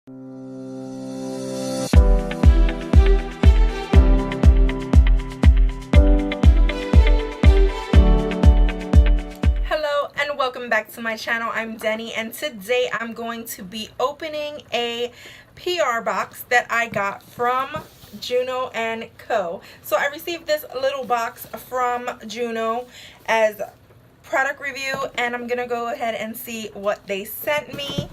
Hello and welcome back to my channel. I'm Denny, and today I'm going to be opening a PR box that I got from Juno Co. So I received this little box from Juno as product review, and I'm gonna go ahead and see what they sent me.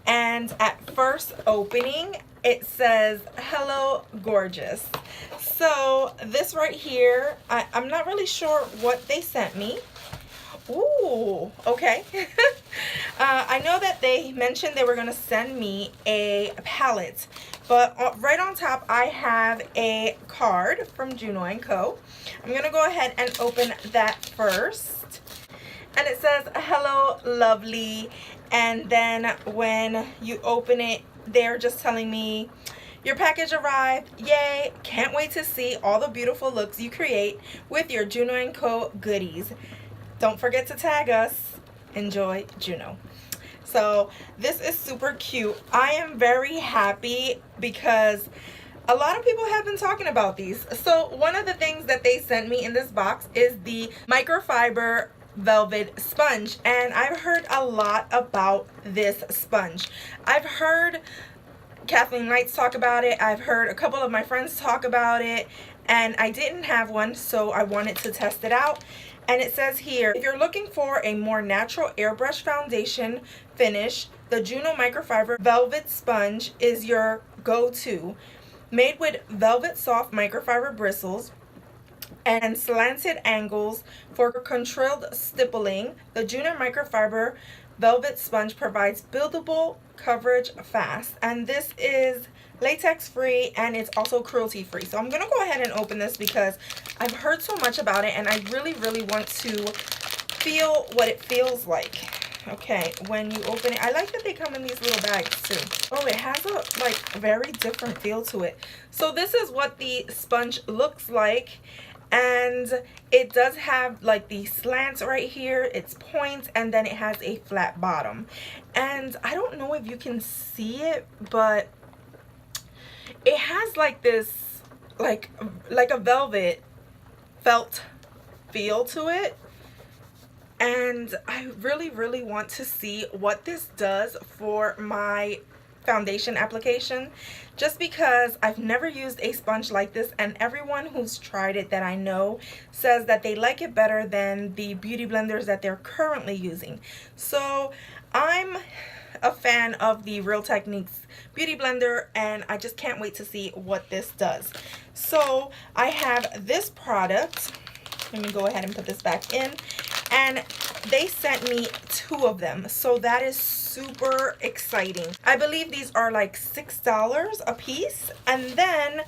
And at first opening, it says, "Hello, gorgeous." So this right here, I'm not really sure what they sent me. Ooh, okay. I know that they mentioned they were going to send me a palette, but right on top I have a card from Juno Co. I'm going to go ahead and open that first. And it says, "Hello, lovely." And then when you open it, they're just telling me, "Your package arrived. Yay. Can't wait to see all the beautiful looks you create with your Juno Co goodies. Don't forget to tag us. Enjoy, Juno." So this is super cute. I am very happy because a lot of people have been talking about these. So one of the things that they sent me in this box is the Microfiber velvet sponge, and I've heard a lot about this sponge. I've heard Kathleen Knights talk about it. I've heard a couple of my friends talk about it, and I didn't have one, so I wanted to test it out. And it says here, if you're looking for a more natural airbrush foundation finish, the Juno Microfiber Velvet Sponge is your go-to. Made with velvet soft microfiber bristles and slanted angles for controlled stippling, the Juno Microfiber Velvet Sponge provides buildable coverage fast. And this is latex free, and it's also cruelty free. So I'm gonna go ahead and open this because I've heard so much about it, and I really want to feel what it feels like. Okay, when you open it, I like that they come in these little bags too. Oh, it has a like very different feel to it. So this is what the sponge looks like, and it does have like the slants right here, its points, and then it has a flat bottom. And I don't know if you can see it, but it has like this like a velvet felt feel to it. And I really want to see what this does for my foundation application, just because I've never used a sponge like this, and everyone who's tried it that I know says that they like it better than the beauty blenders that they're currently using. So I'm a fan of the Real Techniques beauty blender, and I just can't wait to see what this does. So I have this product. Let me go ahead and put this back in. And they sent me 2 of them, so that is super exciting. I believe these are like $6 a piece. And then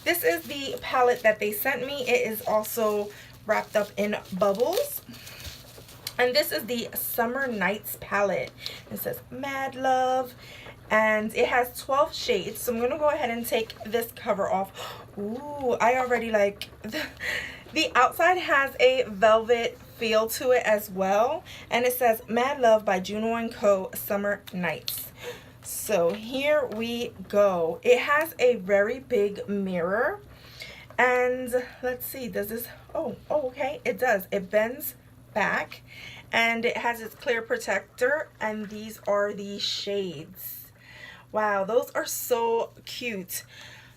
this is the palette that they sent me. It is also wrapped up in bubbles, and this is the Summer Nights palette. It says Mad Love, and it has 12 shades. So I'm gonna go ahead and take this cover off. Ooh, I already like the outside has a velvet feel to it as well, and it says Mad Love by Juno Co Summer Nights. So here we go. It has a very big mirror, and let's see, does this, oh okay, it does. It bends back, and it has its clear protector, and these are the shades. Wow, those are so cute.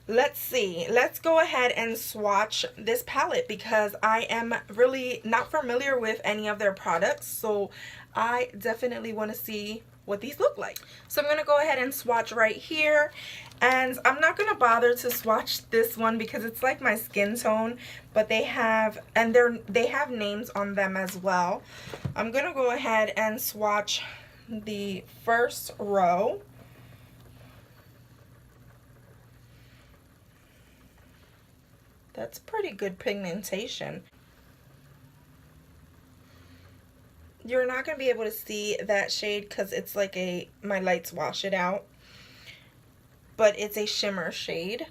Let's see, let's go ahead and swatch this palette because I am really not familiar with any of their products, so I definitely want to see what these look like. So I'm going to go ahead and swatch right here, and I'm not going to bother to swatch this one because it's like my skin tone, but they have, and they have names on them as well. I'm going to go ahead and swatch the first row. That's pretty good pigmentation. You're not going to be able to see that shade because it's like my lights wash it out. But it's a shimmer shade.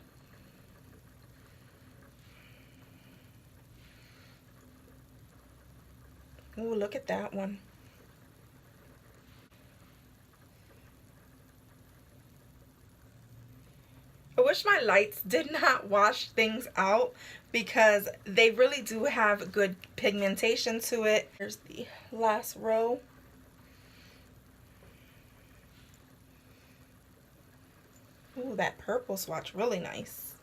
Ooh, look at that one. wish my lights did not wash things out because they really do have good pigmentation to it. Here's the last row. Ooh, that purple swatch, really nice.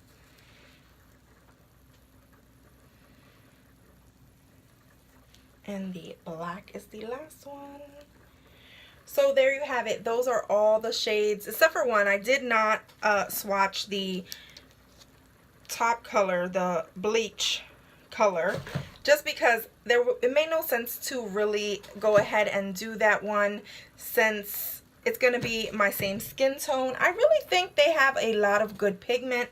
And the black is the last one. So there you have it. Those are all the shades, except for one. I did not swatch the top color, the bleach color, just because it made no sense to really go ahead and do that one since it's going to be my same skin tone. I really think they have a lot of good pigment.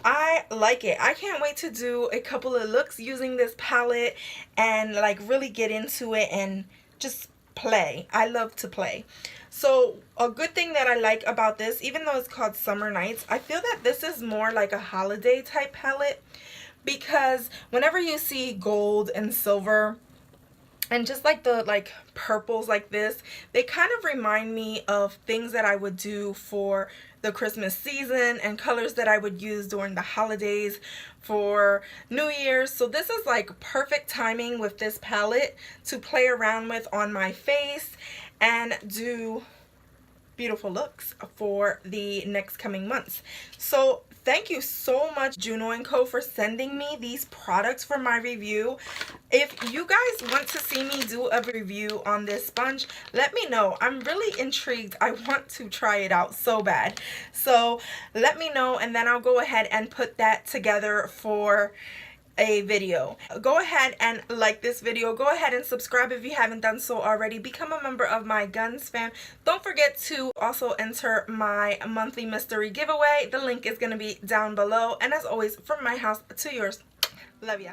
I like it. I can't wait to do a couple of looks using this palette and like really get into it and just play. I love to play. So a good thing that I like about this, even though it's called Summer Nights, I feel that this is more like a holiday type palette, because whenever you see gold and silver and just like the purples like this, they kind of remind me of things that I would do for the Christmas season and colors that I would use during the holidays for New Year's. So this is like perfect timing with this palette to play around with on my face and do beautiful looks for the next coming months. So thank you so much, Juno Co, for sending me these products for my review. If you guys want to see me do a review on this sponge, let me know. I'm really intrigued. I want to try it out so bad. So let me know, and then I'll go ahead and put that together for a video. Go ahead and like this video. Go ahead and subscribe if you haven't done so already. Become a member of my GonzFam. Don't forget to also enter my monthly mystery giveaway. The link is going to be down below. And as always, from my house to yours. Love ya.